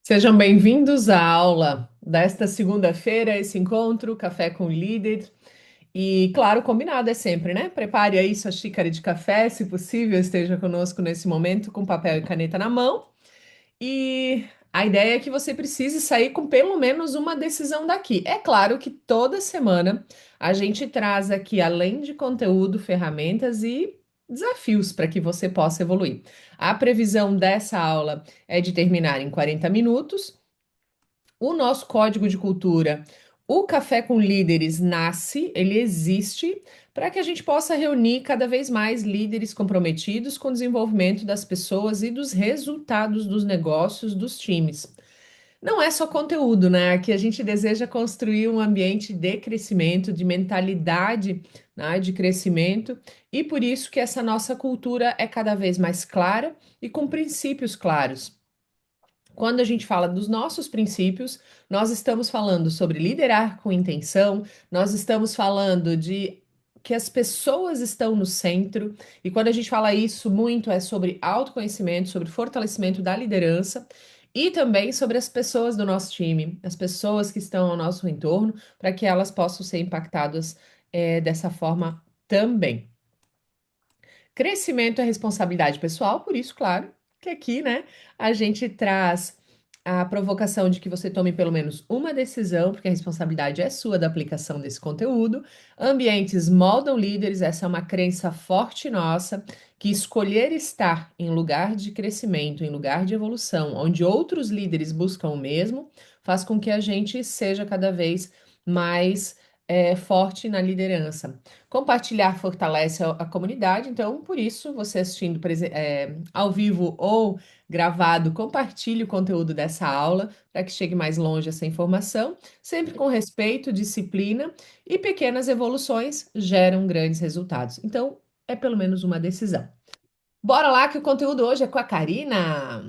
Sejam bem-vindos à aula desta segunda-feira, esse encontro, Café com o Líder. E, claro, combinado é sempre, né? Prepare aí sua xícara de café, se possível, esteja conosco nesse momento com papel e caneta na mão. E a ideia é que você precise sair com pelo menos uma decisão daqui. É claro que toda semana a gente traz aqui, além de conteúdo, ferramentas e desafios para que você possa evoluir. A previsão dessa aula é de terminar em 40 minutos. O nosso código de cultura, o Café com Líderes, nasce, ele existe para que a gente possa reunir cada vez mais líderes comprometidos com o desenvolvimento das pessoas e dos resultados dos negócios dos times. Não é só conteúdo, né? Aqui a gente deseja construir um ambiente de crescimento, de mentalidade, né, de crescimento, e por isso que essa nossa cultura é cada vez mais clara e com princípios claros. Quando a gente fala dos nossos princípios, nós estamos falando sobre liderar com intenção, nós estamos falando de que as pessoas estão no centro, e quando a gente fala isso muito é sobre autoconhecimento, sobre fortalecimento da liderança e também sobre as pessoas do nosso time, as pessoas que estão ao nosso entorno, para que elas possam ser impactadas dessa forma também. Crescimento é responsabilidade pessoal, por isso, claro, que aqui, né, a gente traz a provocação de que você tome pelo menos uma decisão, porque a responsabilidade é sua da aplicação desse conteúdo. Ambientes moldam líderes, essa é uma crença forte nossa, que escolher estar em lugar de crescimento, em lugar de evolução, onde outros líderes buscam o mesmo, faz com que a gente seja cada vez mais forte na liderança. Compartilhar fortalece a comunidade, então, por isso, você assistindo ao vivo ou gravado, compartilhe o conteúdo dessa aula para que chegue mais longe essa informação, sempre com respeito, disciplina e pequenas evoluções geram grandes resultados. Então, é pelo menos uma decisão. Bora lá que o conteúdo hoje é com a Karina.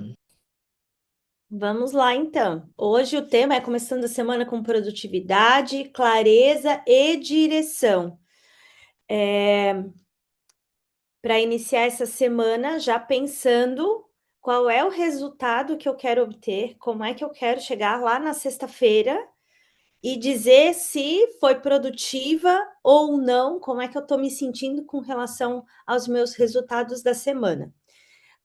Vamos lá, então. Hoje o tema é começando a semana com produtividade, clareza e direção. Para iniciar essa semana, já pensando qual é o resultado que eu quero obter, como é que eu quero chegar lá na sexta-feira e dizer se foi produtiva ou não, como é que eu estou me sentindo com relação aos meus resultados da semana.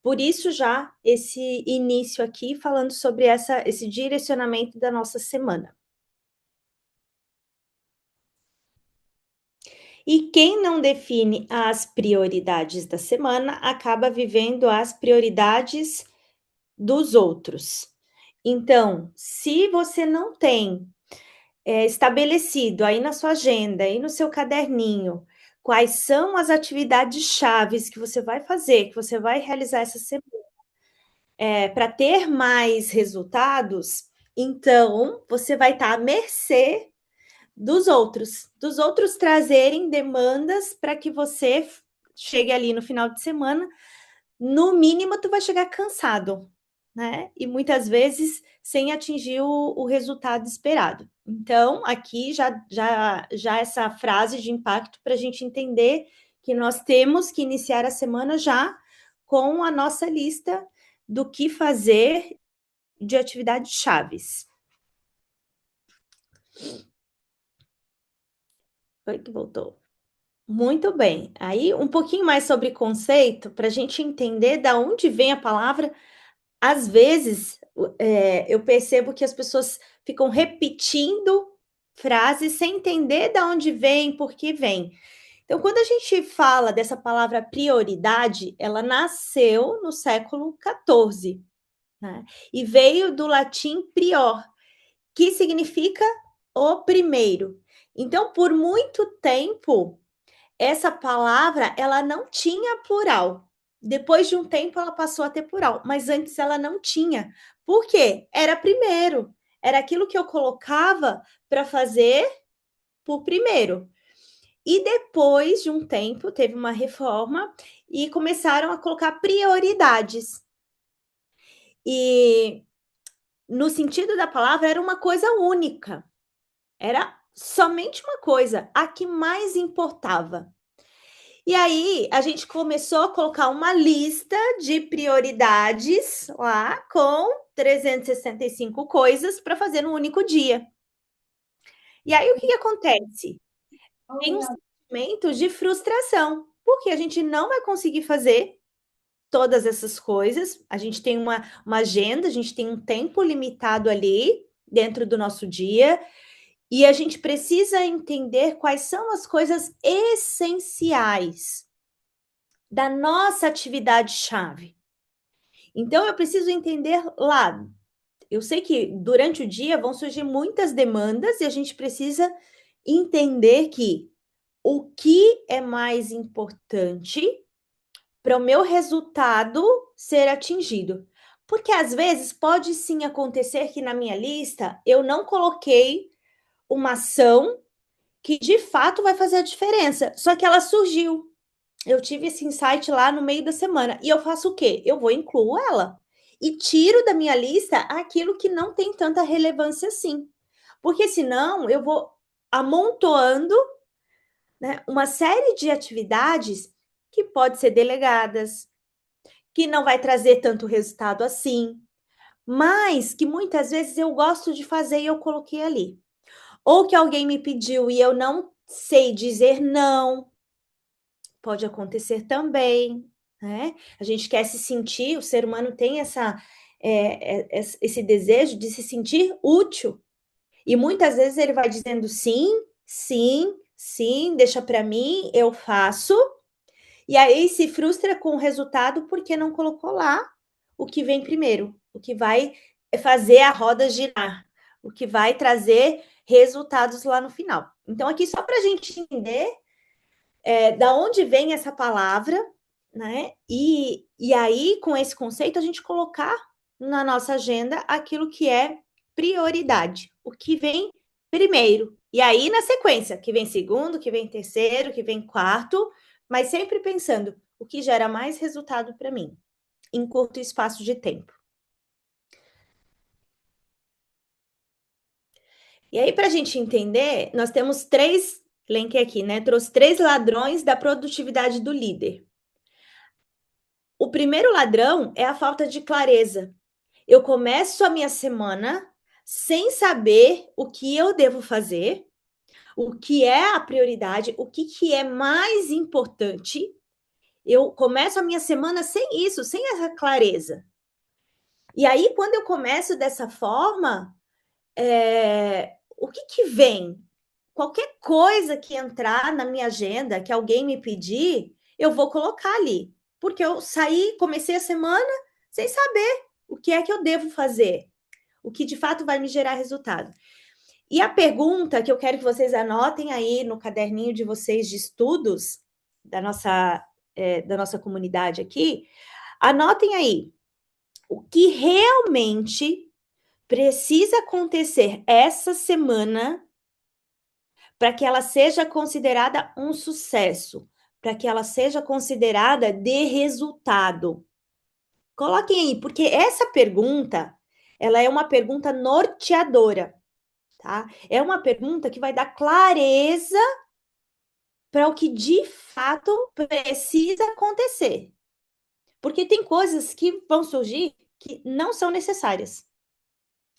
Por isso, já esse início aqui falando sobre esse direcionamento da nossa semana. E quem não define as prioridades da semana acaba vivendo as prioridades dos outros. Então, se você não tem estabelecido aí na sua agenda, aí no seu caderninho, quais são as atividades chaves que você vai fazer, que você vai realizar essa semana, para ter mais resultados, então você vai estar à mercê dos outros trazerem demandas para que você chegue ali no final de semana, no mínimo tu vai chegar cansado, né? E muitas vezes sem atingir o resultado esperado. Então, aqui já essa frase de impacto para a gente entender que nós temos que iniciar a semana já com a nossa lista do que fazer de atividades chaves. Foi que voltou. Muito bem. Aí, um pouquinho mais sobre conceito, para a gente entender da onde vem a palavra. Às vezes, eu percebo que as pessoas ficam repetindo frases sem entender da onde vem, por que vem. Então, quando a gente fala dessa palavra prioridade, ela nasceu no século XIV, né? E veio do latim prior, que significa o primeiro. Então, por muito tempo, essa palavra ela não tinha plural. Depois de um tempo ela passou a ter plural, mas antes ela não tinha. Por quê? Era primeiro. Era aquilo que eu colocava para fazer por primeiro. E depois de um tempo teve uma reforma e começaram a colocar prioridades. E no sentido da palavra era uma coisa única. Era somente uma coisa, a que mais importava. E aí a gente começou a colocar uma lista de prioridades lá com 365 coisas para fazer no único dia. E aí, o que acontece? Tem um sentimento de frustração, porque a gente não vai conseguir fazer todas essas coisas, a gente tem uma agenda, a gente tem um tempo limitado ali dentro do nosso dia, e a gente precisa entender quais são as coisas essenciais da nossa atividade-chave. Então, eu preciso entender lá. Eu sei que durante o dia vão surgir muitas demandas e a gente precisa entender que o que é mais importante para o meu resultado ser atingido. Porque às vezes pode sim acontecer que na minha lista eu não coloquei uma ação que de fato vai fazer a diferença, só que ela surgiu. Eu tive esse insight lá no meio da semana e eu faço o quê? Eu vou incluo ela e tiro da minha lista aquilo que não tem tanta relevância assim. Porque senão eu vou amontoando, né, uma série de atividades que pode ser delegadas, que não vai trazer tanto resultado assim, mas que muitas vezes eu gosto de fazer e eu coloquei ali. Ou que alguém me pediu e eu não sei dizer não, pode acontecer também, né? A gente quer se sentir, o ser humano tem esse desejo de se sentir útil. E muitas vezes ele vai dizendo sim, sim, sim, deixa para mim, eu faço. E aí se frustra com o resultado porque não colocou lá o que vem primeiro, o que vai fazer a roda girar, o que vai trazer resultados lá no final. Então, aqui só para a gente entender da onde vem essa palavra, né? E aí, com esse conceito, a gente colocar na nossa agenda aquilo que é prioridade, o que vem primeiro. E aí, na sequência, que vem segundo, que vem terceiro, que vem quarto, mas sempre pensando o que gera mais resultado para mim, em curto espaço de tempo. E aí, para a gente entender, nós temos três, elenquei aqui, né? Trouxe três ladrões da produtividade do líder. O primeiro ladrão é a falta de clareza. Eu começo a minha semana sem saber o que eu devo fazer, o que é a prioridade, o que é mais importante. Eu começo a minha semana sem isso, sem essa clareza. E aí, quando eu começo dessa forma, o que vem? Qualquer coisa que entrar na minha agenda, que alguém me pedir, eu vou colocar ali. Porque eu comecei a semana sem saber o que é que eu devo fazer, o que de fato vai me gerar resultado. E a pergunta que eu quero que vocês anotem aí no caderninho de vocês de estudos da nossa comunidade aqui, anotem aí o que realmente precisa acontecer essa semana para que ela seja considerada um sucesso, para que ela seja considerada de resultado. Coloquem aí, porque essa pergunta, ela é uma pergunta norteadora, tá? É uma pergunta que vai dar clareza para o que de fato precisa acontecer. Porque tem coisas que vão surgir que não são necessárias.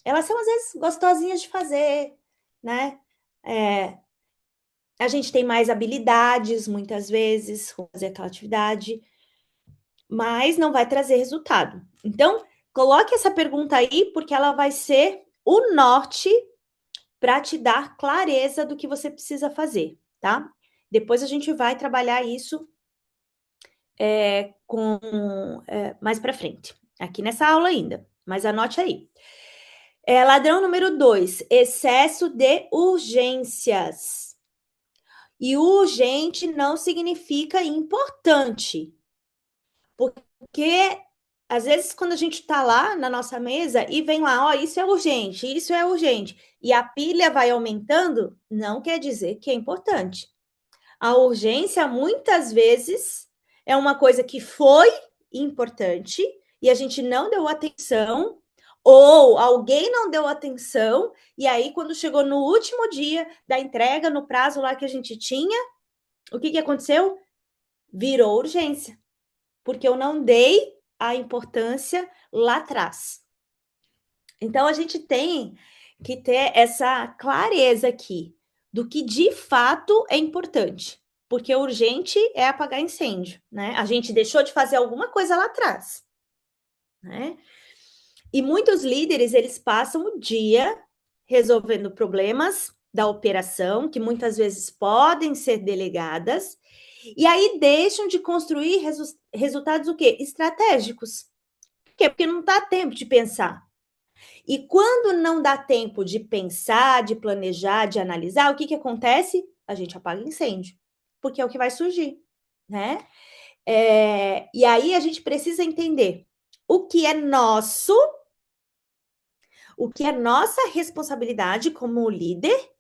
Elas são, às vezes, gostosinhas de fazer, né? A gente tem mais habilidades, muitas vezes, com fazer aquela atividade, mas não vai trazer resultado. Então, coloque essa pergunta aí, porque ela vai ser o norte para te dar clareza do que você precisa fazer, tá? Depois a gente vai trabalhar isso mais para frente, aqui nessa aula ainda, mas anote aí. Ladrão número 2, excesso de urgências. E urgente não significa importante, porque às vezes quando a gente está lá na nossa mesa e vem lá, ó, isso é urgente, e a pilha vai aumentando, não quer dizer que é importante. A urgência muitas vezes é uma coisa que foi importante e a gente não deu atenção, ou alguém não deu atenção, e aí, quando chegou no último dia da entrega, no prazo lá que a gente tinha, o que aconteceu? Virou urgência, porque eu não dei a importância lá atrás. Então, a gente tem que ter essa clareza aqui do que de fato é importante, porque o urgente é apagar incêndio, né? A gente deixou de fazer alguma coisa lá atrás, né? E muitos líderes, eles passam o dia resolvendo problemas da operação, que muitas vezes podem ser delegadas, e aí deixam de construir resultados o quê? Estratégicos. Por quê? Porque não dá tempo de pensar. E quando não dá tempo de pensar, de planejar, de analisar, o que acontece? A gente apaga incêndio, porque é o que vai surgir, né? E aí a gente precisa entender o que é nosso, o que é nossa responsabilidade como líder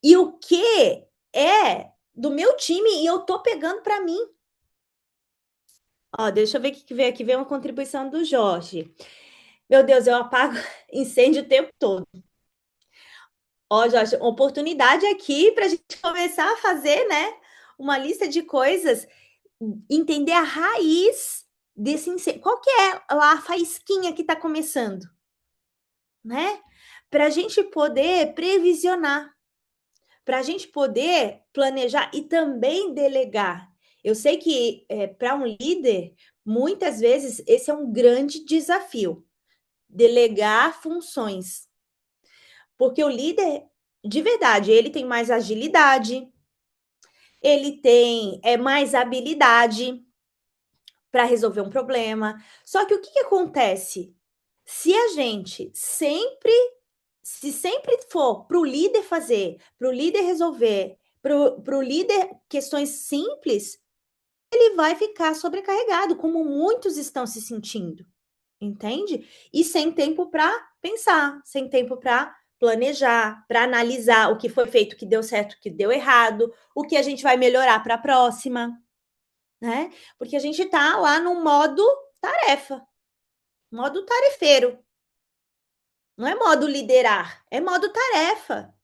e o que é do meu time e eu tô pegando para mim. Ó, deixa eu ver o que veio aqui. Veio uma contribuição do Jorge. Meu Deus, eu apago incêndio o tempo todo. Ó, Jorge, uma oportunidade aqui para a gente começar a fazer, né? Uma lista de coisas, entender a raiz desse incêndio. Qual que é lá a faísquinha que está começando, né? Para a gente poder previsionar, para a gente poder planejar e também delegar. Eu sei que para um líder, muitas vezes, esse é um grande desafio, delegar funções. Porque o líder, de verdade, ele tem mais agilidade, ele tem mais habilidade para resolver um problema. Só que o que acontece? Se a gente sempre, se sempre for para o líder fazer, para o líder resolver, para o líder questões simples, ele vai ficar sobrecarregado, como muitos estão se sentindo, entende? E sem tempo para pensar, sem tempo para planejar, para analisar o que foi feito, o que deu certo, o que deu errado, o que a gente vai melhorar para a próxima, né? Porque a gente está lá no modo tarefa, modo tarefeiro. Não é modo liderar, é modo tarefa.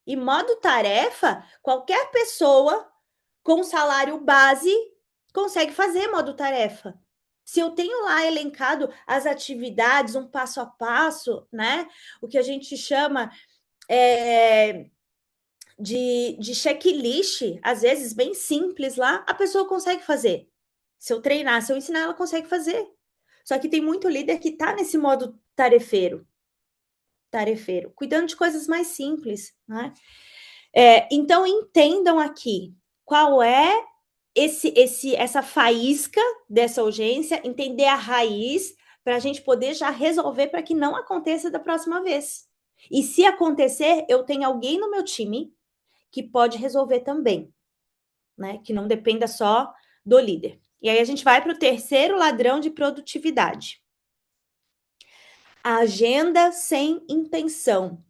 E modo tarefa, qualquer pessoa com salário base consegue fazer modo tarefa. Se eu tenho lá elencado as atividades, um passo a passo, né? O que a gente chama de checklist, às vezes bem simples lá, a pessoa consegue fazer. Se eu treinar, se eu ensinar, ela consegue fazer. Só que tem muito líder que está nesse modo tarefeiro, cuidando de coisas mais simples, né? Então entendam aqui qual é essa faísca dessa urgência, entender a raiz para a gente poder já resolver para que não aconteça da próxima vez. E se acontecer, eu tenho alguém no meu time que pode resolver também, né? Que não dependa só do líder. E aí a gente vai para o terceiro ladrão de produtividade. A agenda sem intenção.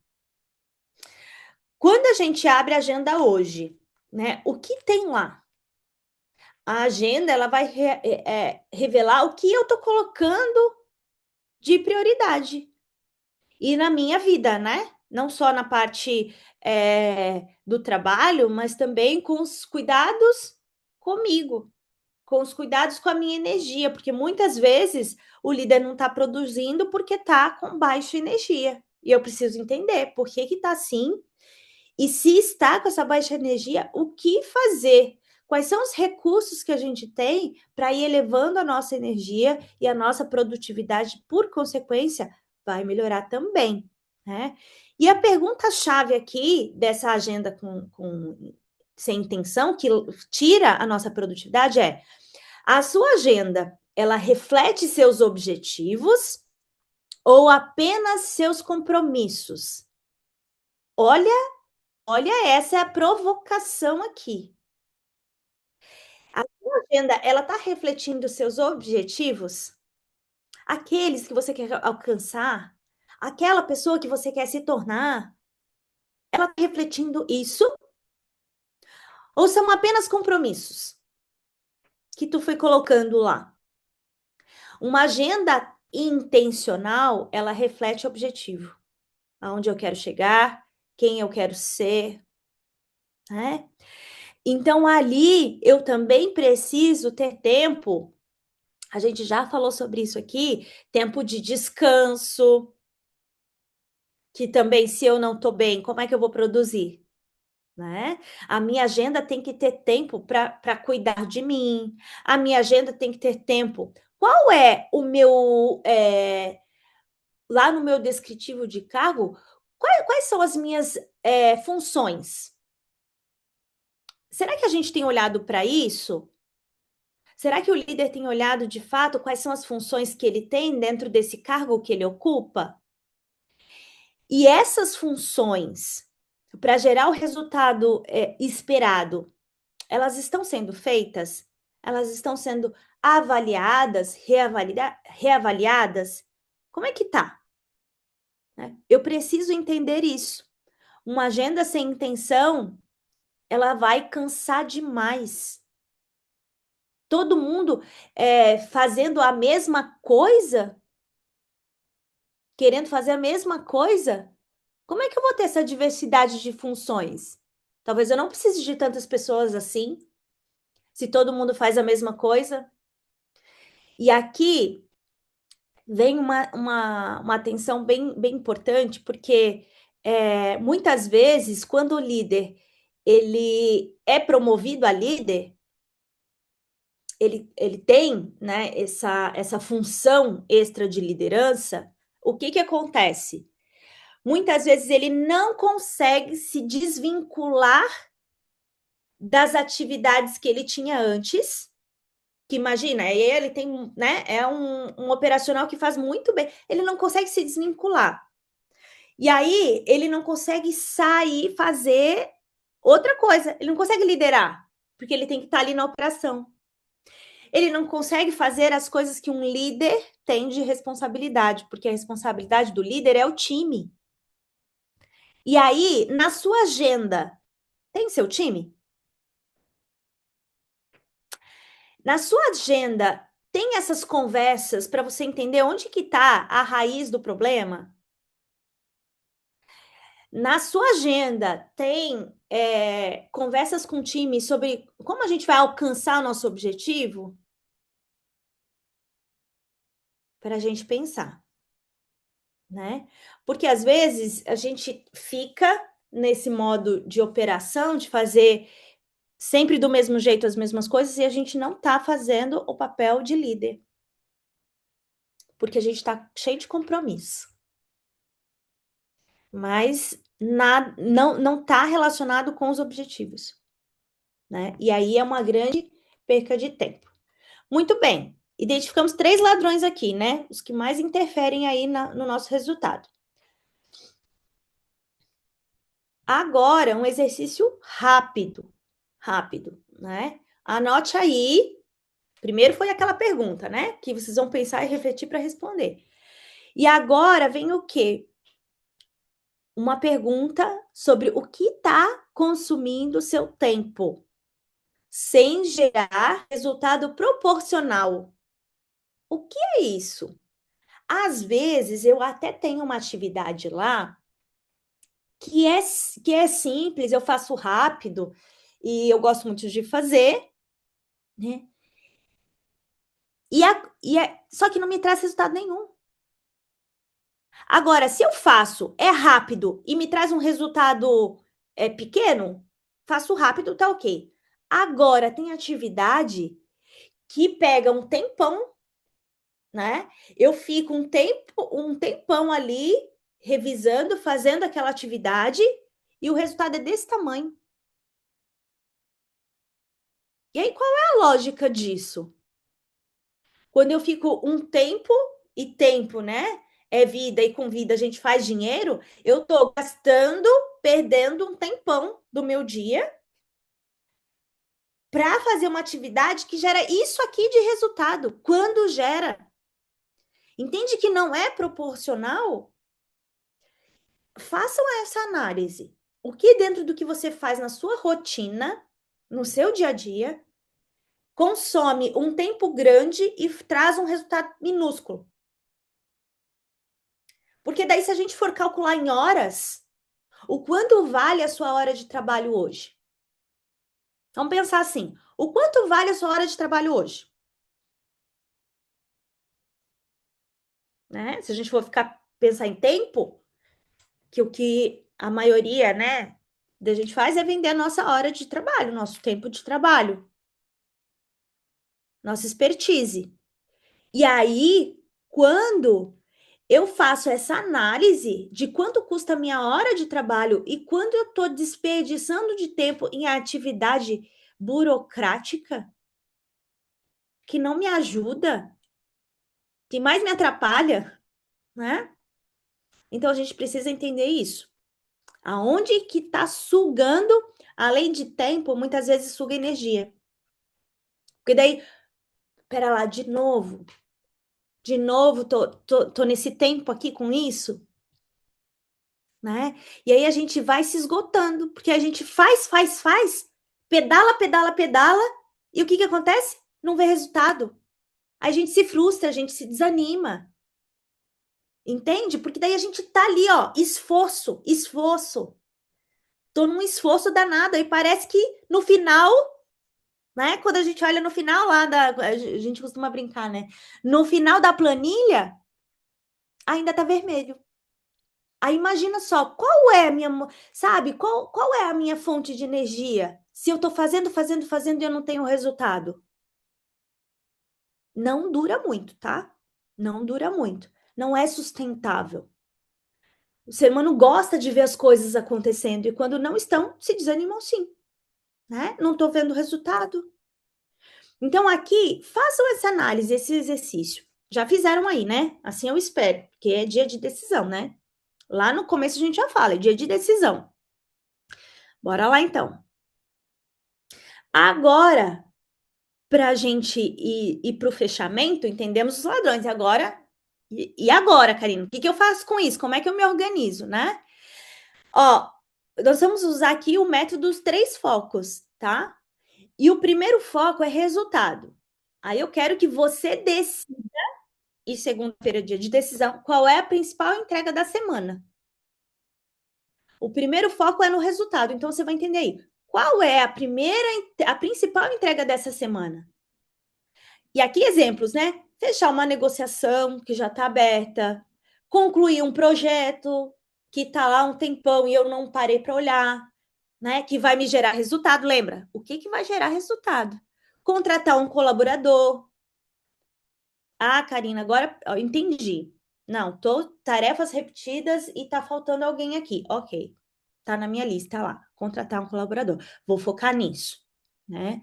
Quando a gente abre a agenda hoje, né? O que tem lá? A agenda ela vai revelar o que eu estou colocando de prioridade e na minha vida, né? Não só na parte do trabalho, mas também com os cuidados comigo, com os cuidados com a minha energia, porque muitas vezes o líder não está produzindo porque está com baixa energia. E eu preciso entender por que está assim. E se está com essa baixa energia, o que fazer? Quais são os recursos que a gente tem para ir elevando a nossa energia e a nossa produtividade, por consequência, vai melhorar também, né? E a pergunta-chave aqui dessa agenda sem intenção, que tira a nossa produtividade, é: a sua agenda, ela reflete seus objetivos ou apenas seus compromissos? Olha, essa é a provocação aqui. A sua agenda, ela está refletindo seus objetivos? Aqueles que você quer alcançar? Aquela pessoa que você quer se tornar? Ela está refletindo isso? Ou são apenas compromissos que tu foi colocando lá? Uma agenda intencional, ela reflete objetivo. Aonde eu quero chegar, quem eu quero ser, né? Então, ali, eu também preciso ter tempo. A gente já falou sobre isso aqui, tempo de descanso, que também, se eu não estou bem, como é que eu vou produzir? Né? A minha agenda tem que ter tempo para cuidar de mim, a minha agenda tem que ter tempo. Qual é o meu, lá no meu descritivo de cargo, quais são as minhas funções? Será que a gente tem olhado para isso? Será que o líder tem olhado de fato quais são as funções que ele tem dentro desse cargo que ele ocupa? E essas funções, para gerar o resultado esperado, elas estão sendo feitas? Elas estão sendo avaliadas, reavaliadas? Como é que tá? Né? Eu preciso entender isso. Uma agenda sem intenção, ela vai cansar demais. Todo mundo fazendo a mesma coisa, querendo fazer a mesma coisa, como é que eu vou ter essa diversidade de funções? Talvez eu não precise de tantas pessoas assim, se todo mundo faz a mesma coisa. E aqui vem uma atenção bem importante, porque muitas vezes, quando o líder ele é promovido a líder, ele tem, né, essa função extra de liderança, o que acontece? Muitas vezes ele não consegue se desvincular das atividades que ele tinha antes, que imagina, ele tem, né, é um operacional que faz muito bem, ele não consegue se desvincular. E aí ele não consegue sair fazer outra coisa, ele não consegue liderar, porque ele tem que estar ali na operação. Ele não consegue fazer as coisas que um líder tem de responsabilidade, porque a responsabilidade do líder é o time. E aí, na sua agenda, tem seu time? Na sua agenda, tem essas conversas para você entender onde que está a raiz do problema? Na sua agenda, tem conversas com o time sobre como a gente vai alcançar o nosso objetivo? Para a gente pensar, né? Porque às vezes a gente fica nesse modo de operação, de fazer sempre do mesmo jeito as mesmas coisas, e a gente não está fazendo o papel de líder. Porque a gente está cheio de compromisso. Mas não está relacionado com os objetivos. Né? E aí é uma grande perca de tempo. Muito bem, identificamos 3 ladrões aqui, né? Os que mais interferem aí no nosso resultado. Agora, um exercício rápido, né? Anote aí. Primeiro foi aquela pergunta, né? Que vocês vão pensar e refletir para responder. E agora vem o quê? Uma pergunta sobre o que está consumindo o seu tempo, sem gerar resultado proporcional. O que é isso? Às vezes eu até tenho uma atividade lá que é simples, eu faço rápido e eu gosto muito de fazer, né? Só que não me traz resultado nenhum. Agora, se eu faço, é rápido e me traz um resultado pequeno, faço rápido, tá ok. Agora, tem atividade que pega um tempão, né? Eu fico um tempão ali revisando, fazendo aquela atividade e o resultado é desse tamanho. E aí, qual é a lógica disso? Quando eu fico um tempo, e tempo, né? É vida, e com vida a gente faz dinheiro, eu tô gastando, perdendo um tempão do meu dia para fazer uma atividade que gera isso aqui de resultado. Quando gera? Entende que não é proporcional? Façam essa análise. O que dentro do que você faz na sua rotina, no seu dia a dia, consome um tempo grande e traz um resultado minúsculo? Porque daí, se a gente for calcular em horas, o quanto vale a sua hora de trabalho hoje? Vamos pensar assim: o quanto vale a sua hora de trabalho hoje? Né? Se a gente for pensar em tempo, que o que a maioria, né, da gente faz é vender a nossa hora de trabalho, nosso tempo de trabalho, nossa expertise. E aí, quando eu faço essa análise de quanto custa a minha hora de trabalho e quando eu estou desperdiçando de tempo em atividade burocrática que não me ajuda, que mais me atrapalha, né? Então a gente precisa entender isso. Aonde que está sugando, além de tempo, muitas vezes suga energia. Porque daí, pera lá, de novo, tô nesse tempo aqui com isso, né? E aí a gente vai se esgotando, porque a gente faz, pedala, pedala, pedala, e o que que acontece? Não vê resultado. A gente se frustra, a gente se desanima. Entende? Porque daí a gente tá ali, ó, esforço, esforço. Tô num esforço danado e parece que no final, né? Quando a gente olha no final lá a gente costuma brincar, né? No final da planilha, ainda tá vermelho. Aí imagina só, qual é a minha, sabe? Qual é a minha fonte de energia? Se eu tô fazendo e eu não tenho resultado. Não dura muito, tá? Não dura muito. Não é sustentável. O ser humano gosta de ver as coisas acontecendo e quando não estão, se desanimam sim, né? Não tô vendo resultado. Então aqui, façam essa análise, esse exercício. Já fizeram aí, né? Assim eu espero, porque é dia de decisão, né? Lá no começo a gente já fala, é dia de decisão. Bora lá então. Agora, para a gente ir para o fechamento, entendemos os ladrões. Agora, e agora, Karina? O que, que eu faço com isso? Como é que eu me organizo, né? Ó, nós vamos usar aqui o método dos 3 focos, tá? E o primeiro foco é resultado. Aí eu quero que você decida, e segunda-feira é dia de decisão, qual é a principal entrega da semana. O primeiro foco é no resultado, então você vai entender aí. Qual é a principal entrega dessa semana? E aqui exemplos, né? Fechar uma negociação que já está aberta, concluir um projeto que está lá um tempão e eu não parei para olhar, né? Que vai me gerar resultado. Lembra? O que, que vai gerar resultado? Contratar um colaborador. Ah, Karina, agora ó, entendi. Não, tarefas repetidas e tá faltando alguém aqui. Ok, tá na minha lista lá. Contratar um colaborador. Vou focar nisso, né?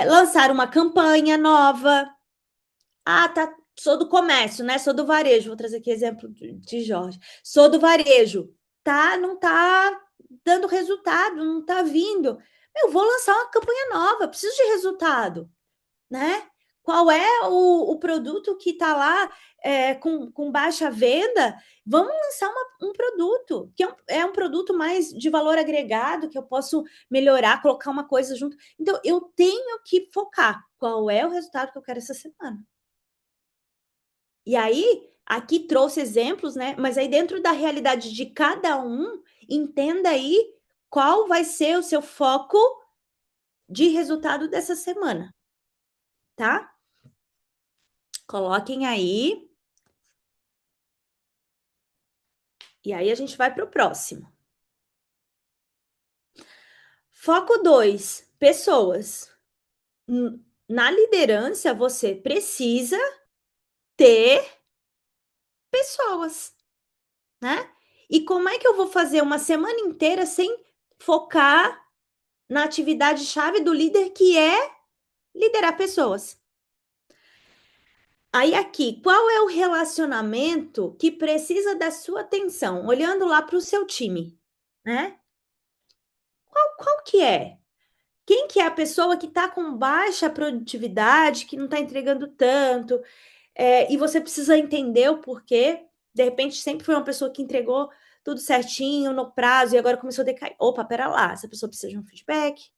Lançar uma campanha nova. Ah, tá. Sou do comércio, né? Sou do varejo. Vou trazer aqui exemplo de Jorge. Sou do varejo. Tá, não tá dando resultado, não tá vindo. Eu vou lançar uma campanha nova, preciso de resultado, né? Qual é o produto que está lá com baixa venda? Vamos lançar um produto, que é um produto mais de valor agregado, que eu posso melhorar, colocar uma coisa junto. Então, eu tenho que focar qual é o resultado que eu quero essa semana. E aí, aqui trouxe exemplos, né? Mas aí, dentro da realidade de cada um, entenda aí qual vai ser o seu foco de resultado dessa semana, tá? Coloquem aí. E aí, a gente vai para o próximo. Foco 2, pessoas. Na liderança, você precisa ter pessoas, né? E como é que eu vou fazer uma semana inteira sem focar na atividade-chave do líder, que é liderar pessoas? Aí, aqui, qual é o relacionamento que precisa da sua atenção? Olhando lá para o seu time, né? Qual que é? Quem que é a pessoa que está com baixa produtividade, que não está entregando tanto, e você precisa entender o porquê. De repente, sempre foi uma pessoa que entregou tudo certinho, no prazo, e agora começou a decair. Opa, pera lá, essa pessoa precisa de um feedback.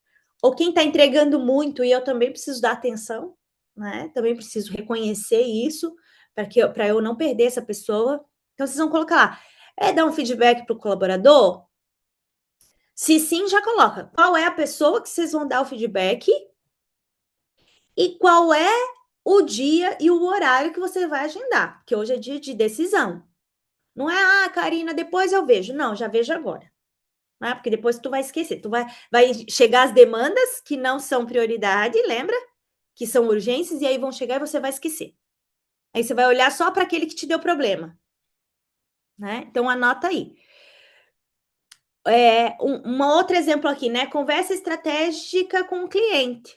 Ou quem está entregando muito e eu também preciso dar atenção, né? Também preciso reconhecer isso para eu não perder essa pessoa. Então, vocês vão colocar lá. Dar um feedback para o colaborador? Se sim, já coloca. Qual é a pessoa que vocês vão dar o feedback e qual é o dia e o horário que você vai agendar, porque hoje é dia de decisão. Não é, Karina, depois eu vejo. Não, já vejo agora. Né? Porque depois tu vai esquecer. Tu vai chegar as demandas que não são prioridade, lembra? Que são urgências, e aí vão chegar e você vai esquecer. Aí você vai olhar só para aquele que te deu problema. Né? Então anota aí. Um outro exemplo aqui, né? Conversa estratégica com o cliente.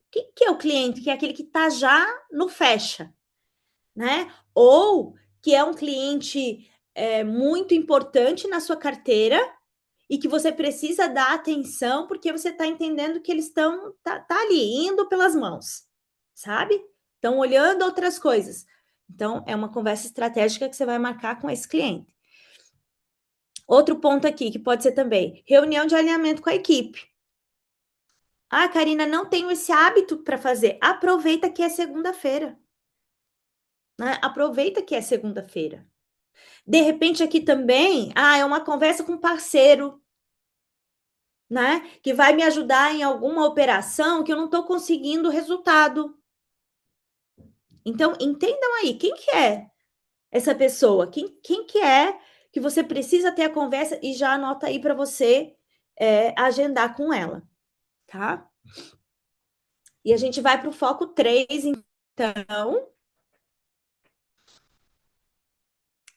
O que é o cliente? Que é aquele que está já no fecha, né? Ou que é um cliente muito importante na sua carteira e que você precisa dar atenção porque você está entendendo que eles estão tá ali, indo pelas mãos, sabe? Estão olhando outras coisas. Então, é uma conversa estratégica que você vai marcar com esse cliente. Outro ponto aqui, que pode ser também, reunião de alinhamento com a equipe. Ah, Karina, não tenho esse hábito para fazer. Aproveita que é segunda-feira. Né? Aproveita que é segunda-feira. De repente, aqui também, é uma conversa com um parceiro, né? Que vai me ajudar em alguma operação que eu não estou conseguindo resultado. Então, entendam aí, quem que é essa pessoa? Quem que é que você precisa ter a conversa e já anota aí para você agendar com ela, tá? E a gente vai para o foco 3, então,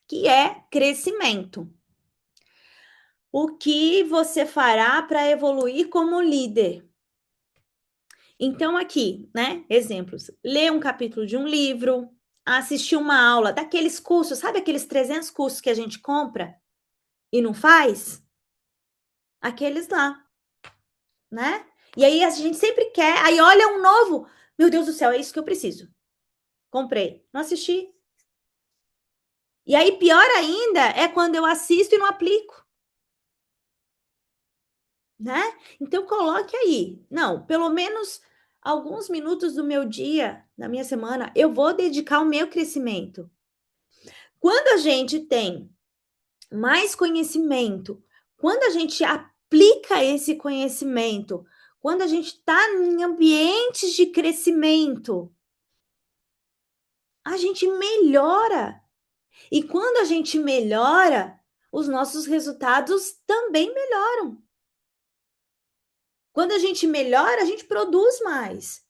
que é crescimento. O que você fará para evoluir como líder? Então, aqui, né? Exemplos: ler um capítulo de um livro, assistir uma aula daqueles cursos, sabe aqueles 300 cursos que a gente compra e não faz? Aqueles lá, né? E aí a gente sempre quer, aí olha um novo, meu Deus do céu, é isso que eu preciso. Comprei, não assisti. E aí, pior ainda, é quando eu assisto e não aplico. Né? Então coloque aí. Não, pelo menos alguns minutos do meu dia, da minha semana, eu vou dedicar ao meu crescimento. Quando a gente tem mais conhecimento, quando a gente aplica esse conhecimento, quando a gente está em ambientes de crescimento, a gente melhora. E quando a gente melhora, os nossos resultados também melhoram. Quando a gente melhora, a gente produz mais.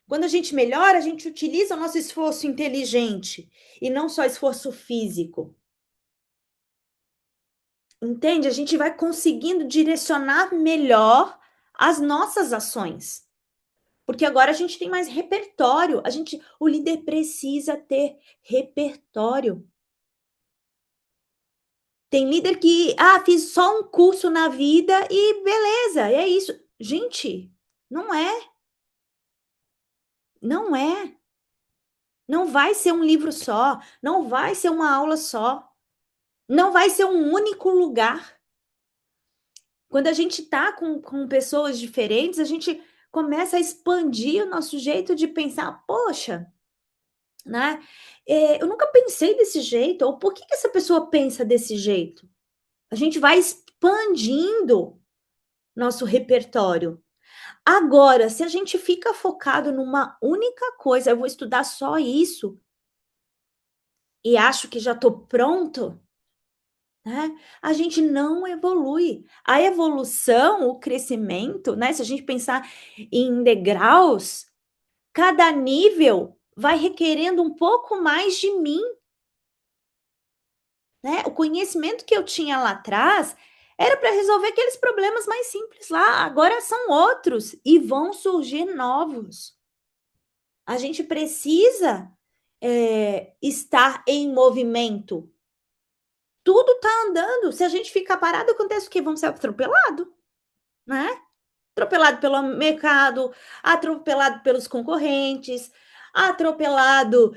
Quando a gente melhora, a gente utiliza o nosso esforço inteligente e não só esforço físico. Entende? A gente vai conseguindo direcionar melhor as nossas ações. Porque agora a gente tem mais repertório. O líder precisa ter repertório. Tem líder que, fiz só um curso na vida e beleza, é isso. Gente, não é. Não é. Não vai ser um livro só, não vai ser uma aula só, não vai ser um único lugar. Quando a gente está com pessoas diferentes, a gente começa a expandir o nosso jeito de pensar. Poxa, né? Eu nunca pensei desse jeito, ou por que essa pessoa pensa desse jeito? A gente vai expandindo nosso repertório. Agora, se a gente fica focado numa única coisa, eu vou estudar só isso e acho que já estou pronto, né? A gente não evolui. A evolução, o crescimento, né? Se a gente pensar em degraus, cada nível vai requerendo um pouco mais de mim, né? O conhecimento que eu tinha lá atrás era para resolver aqueles problemas mais simples lá, agora são outros e vão surgir novos. A gente precisa estar em movimento. Tudo está andando. Se a gente ficar parado, acontece o quê? Vamos ser atropelados, né? Atropelado pelo mercado, atropelado pelos concorrentes, atropelado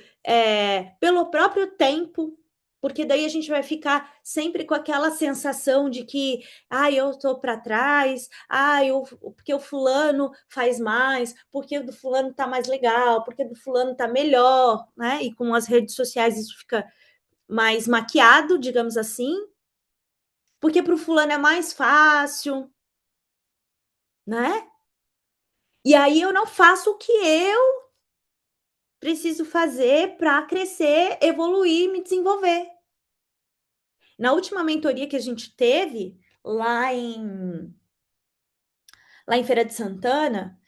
pelo próprio tempo, porque daí a gente vai ficar sempre com aquela sensação de que, eu estou para trás, porque o fulano faz mais, porque o do fulano está mais legal, porque o do fulano está melhor, né? E com as redes sociais isso fica mais maquiado, digamos assim, porque para o fulano é mais fácil, né? E aí eu não faço o que eu preciso fazer para crescer, evoluir, me desenvolver. Na última mentoria que a gente teve lá em Feira de Santana,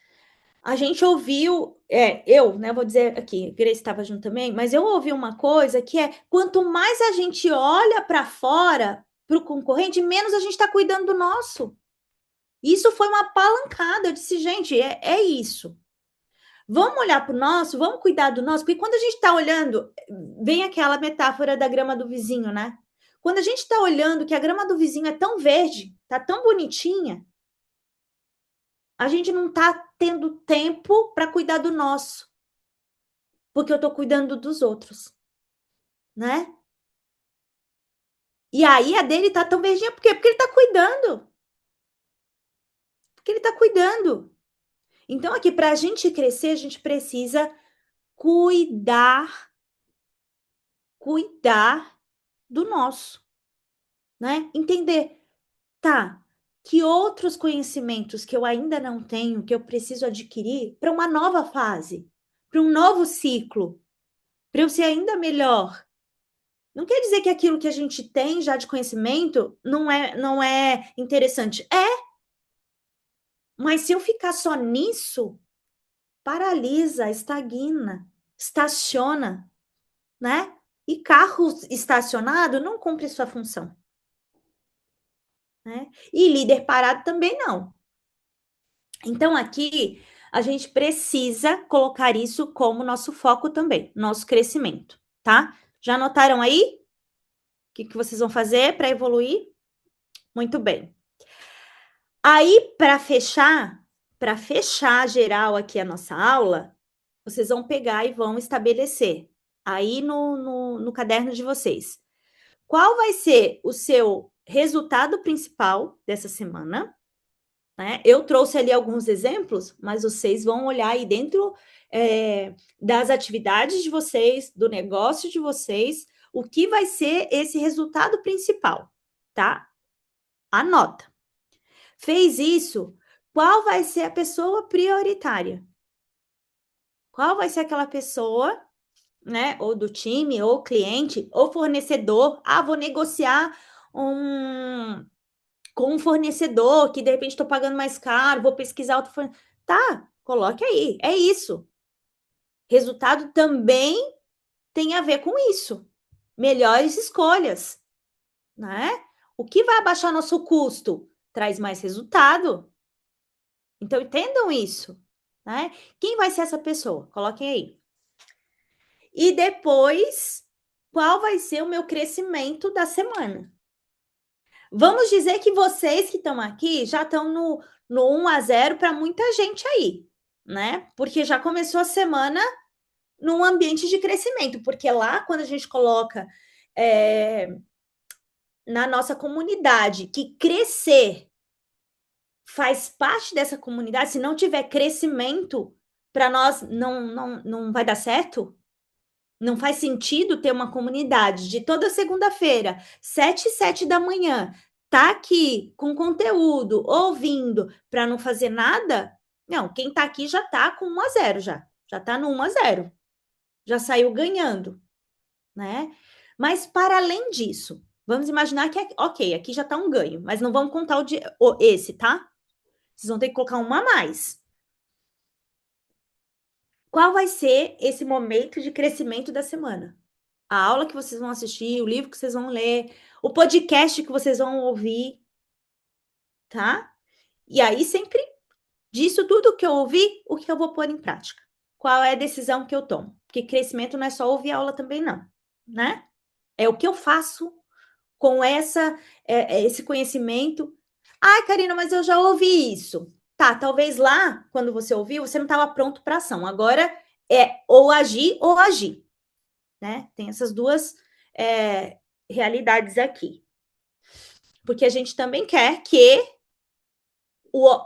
a gente ouviu, eu, né, vou dizer aqui, Grace estava junto também, mas eu ouvi uma coisa que é, quanto mais a gente olha para fora, para o concorrente, menos a gente está cuidando do nosso. Isso foi uma palancada, eu disse, gente, é isso. Vamos olhar para o nosso, vamos cuidar do nosso, porque quando a gente está olhando, vem aquela metáfora da grama do vizinho, né? Quando a gente está olhando que a grama do vizinho é tão verde, tá tão bonitinha, a gente não está tendo tempo para cuidar do nosso, porque eu estou cuidando dos outros, né? E aí a dele tá tão verdinha, por quê? Porque ele tá cuidando. Porque ele tá cuidando. Então, aqui, para a gente crescer, a gente precisa cuidar do nosso, né? Entender, tá, que outros conhecimentos que eu ainda não tenho, que eu preciso adquirir para uma nova fase, para um novo ciclo, para eu ser ainda melhor. Não quer dizer que aquilo que a gente tem já de conhecimento não é interessante. Mas se eu ficar só nisso, paralisa, estagna, estaciona, né? E carro estacionado não cumpre sua função, né? E líder parado também não. Então aqui a gente precisa colocar isso como nosso foco também, nosso crescimento, tá? Já anotaram aí? O que vocês vão fazer para evoluir? Muito bem. Aí, para fechar geral aqui a nossa aula, vocês vão pegar e vão estabelecer aí no caderno de vocês. Qual vai ser o seu resultado principal dessa semana? Né? Eu trouxe ali alguns exemplos, mas vocês vão olhar aí dentro das atividades de vocês, do negócio de vocês, o que vai ser esse resultado principal, tá? Anota. Fez isso, qual vai ser a pessoa prioritária? Qual vai ser aquela pessoa, né, ou do time, ou cliente, ou fornecedor? Ah, vou negociar com um fornecedor que de repente estou pagando mais caro, vou pesquisar outro fornecedor. Tá, coloque aí. É isso. Resultado também tem a ver com isso. Melhores escolhas, né? O que vai abaixar nosso custo traz mais resultado. Então entendam isso, né? Quem vai ser essa pessoa? Coloquem aí. E depois, qual vai ser o meu crescimento da semana? Vamos dizer que vocês que estão aqui já estão no 1-0 para muita gente aí, né? Porque já começou a semana num ambiente de crescimento, porque lá, quando a gente coloca na nossa comunidade que crescer faz parte dessa comunidade, se não tiver crescimento, para nós não vai dar certo. Não faz sentido ter uma comunidade de toda segunda-feira, 7 e 7 da manhã, tá aqui com conteúdo, ouvindo, para não fazer nada. Não, quem tá aqui já tá com 1-0 já. Já tá no 1-0. Já saiu ganhando, né? Mas para além disso, vamos imaginar que, ok, aqui já tá um ganho, mas não vamos contar esse, tá? Vocês vão ter que colocar uma a mais. Qual vai ser esse momento de crescimento da semana? A aula que vocês vão assistir, o livro que vocês vão ler, o podcast que vocês vão ouvir, tá? E aí, sempre disso tudo que eu ouvi, o que eu vou pôr em prática? Qual é a decisão que eu tomo? Porque crescimento não é só ouvir aula também, não, né? É o que eu faço com esse conhecimento. Ai, Karina, mas eu já ouvi isso. Tá, talvez lá, quando você ouviu, você não estava pronto para ação. Agora é ou agir, né? Tem essas duas realidades aqui. Porque a gente também quer que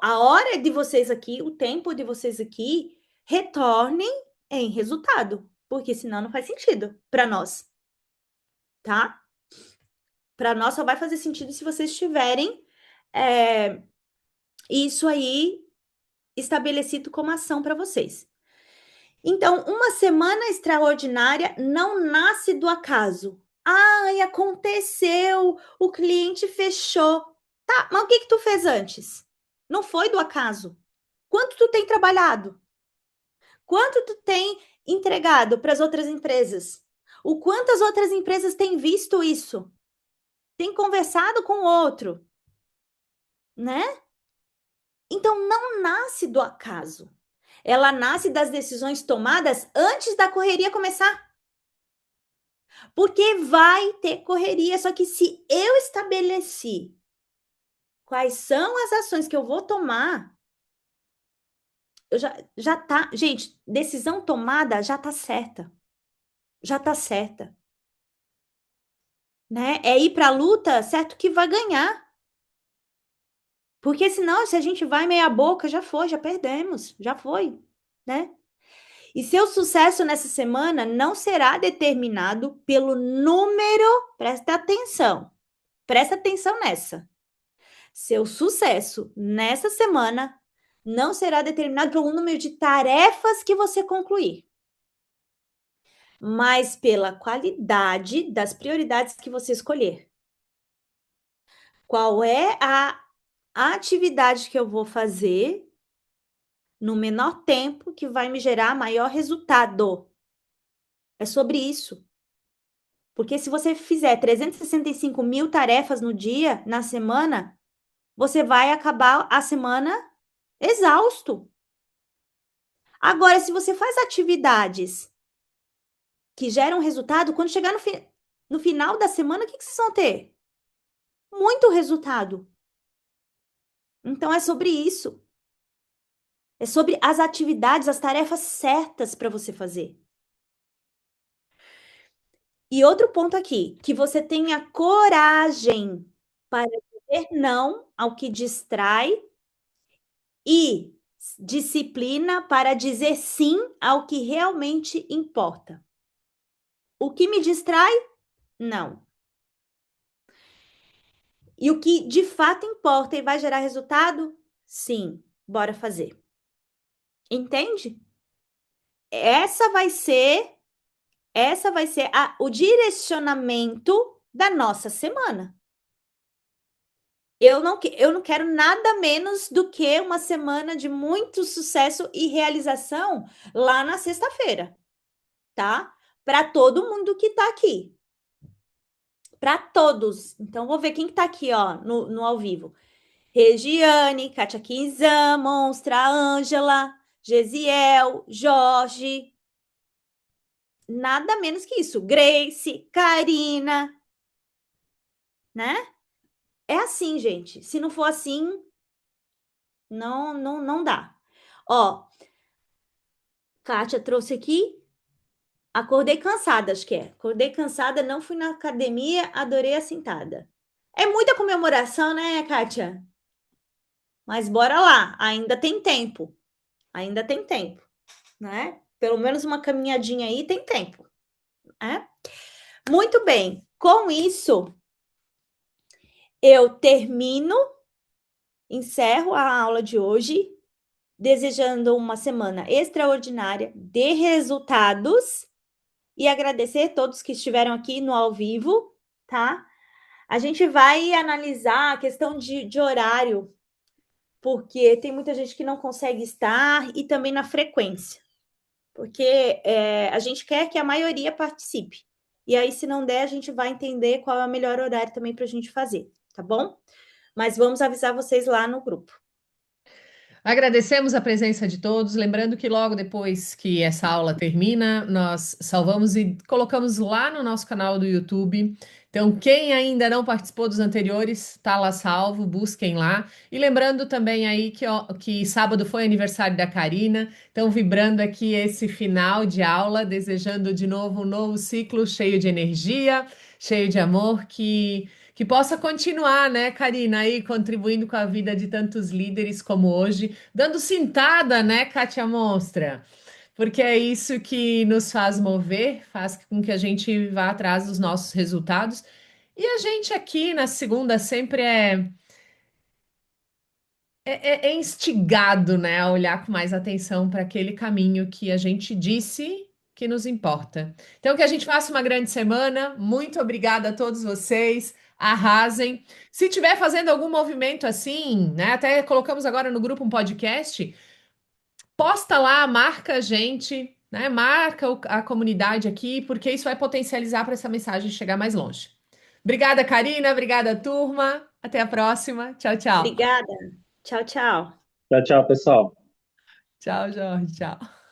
a hora de vocês aqui, o tempo de vocês aqui, retornem em resultado. Porque senão não faz sentido para nós, tá? Para nós só vai fazer sentido se vocês tiverem isso aí estabelecido como ação para vocês. Então, uma semana extraordinária não nasce do acaso. Ai, aconteceu, o cliente fechou. Tá, mas o que que tu fez antes? Não foi do acaso. Quanto tu tem trabalhado? Quanto tu tem entregado para as outras empresas? O quanto as outras empresas têm visto isso? Tem conversado com o outro, né? Então não nasce do acaso. Ela nasce das decisões tomadas antes da correria começar. Porque vai ter correria, só que se eu estabeleci quais são as ações que eu vou tomar, eu já tá, gente, decisão tomada já tá certa. Já tá certa, né? É ir para a luta, certo que vai ganhar. Porque senão, se a gente vai meia boca, já foi, já perdemos, já foi, né? E seu sucesso nessa semana não será determinado pelo número, presta atenção nessa. Seu sucesso nessa semana não será determinado pelo número de tarefas que você concluir, mas pela qualidade das prioridades que você escolher. Qual é a atividade que eu vou fazer no menor tempo que vai me gerar maior resultado? É sobre isso. Porque se você fizer 365 mil tarefas no dia, na semana, você vai acabar a semana exausto. Agora, se você faz atividades que geram resultado, quando chegar no final da semana, o que vocês vão ter? Muito resultado. Então, é sobre isso. É sobre as atividades, as tarefas certas para você fazer. E outro ponto aqui, que você tenha coragem para dizer não ao que distrai e disciplina para dizer sim ao que realmente importa. O que me distrai? Não. E o que de fato importa e vai gerar resultado? Sim. Bora fazer. Entende? Essa vai ser o direcionamento da nossa semana. Eu não quero nada menos do que uma semana de muito sucesso e realização lá na sexta-feira, tá? Para todo mundo que tá aqui. Para todos. Então, vou ver quem que tá aqui, ó, no ao vivo. Regiane, Kátia Quinzan, Monstra, Ângela, Gesiel, Jorge. Nada menos que isso. Grace, Karina, né? É assim, gente. Se não for assim, não dá. Ó, Kátia trouxe aqui. Acordei cansada, acho que é. Acordei cansada, não fui na academia, adorei a sentada. É muita comemoração, né, Kátia? Mas bora lá, ainda tem tempo. Ainda tem tempo, né? Pelo menos uma caminhadinha aí tem tempo, né? Muito bem. Com isso, eu encerro a aula de hoje, desejando uma semana extraordinária de resultados e agradecer a todos que estiveram aqui no ao vivo, tá? A gente vai analisar a questão de horário, porque tem muita gente que não consegue estar e também na frequência, porque a gente quer que a maioria participe. E aí, se não der, a gente vai entender qual é o melhor horário também para a gente fazer, tá bom? Mas vamos avisar vocês lá no grupo. Agradecemos a presença de todos, lembrando que logo depois que essa aula termina, nós salvamos e colocamos lá no nosso canal do YouTube. Então, quem ainda não participou dos anteriores, tá lá salvo, busquem lá. E lembrando também aí que, ó, que sábado foi aniversário da Karina, então vibrando aqui esse final de aula, desejando de novo um novo ciclo cheio de energia, cheio de amor, que possa continuar, né, Karina, aí contribuindo com a vida de tantos líderes como hoje, dando cintada, né, Kátia Monstra? Porque é isso que nos faz mover, faz com que a gente vá atrás dos nossos resultados. E a gente aqui na segunda sempre é instigado, né, a olhar com mais atenção para aquele caminho que a gente disse. que nos importa. Então, que a gente faça uma grande semana. Muito obrigada a todos vocês. Arrasem. Se estiver fazendo algum movimento assim, né? Até colocamos agora no grupo um podcast. Posta lá, marca a gente, né? Marca a comunidade aqui, porque isso vai potencializar para essa mensagem chegar mais longe. Obrigada, Karina. Obrigada, turma. Até a próxima. Tchau, tchau. Obrigada. Tchau, tchau. Tchau, tchau, pessoal. Tchau, Jorge. Tchau.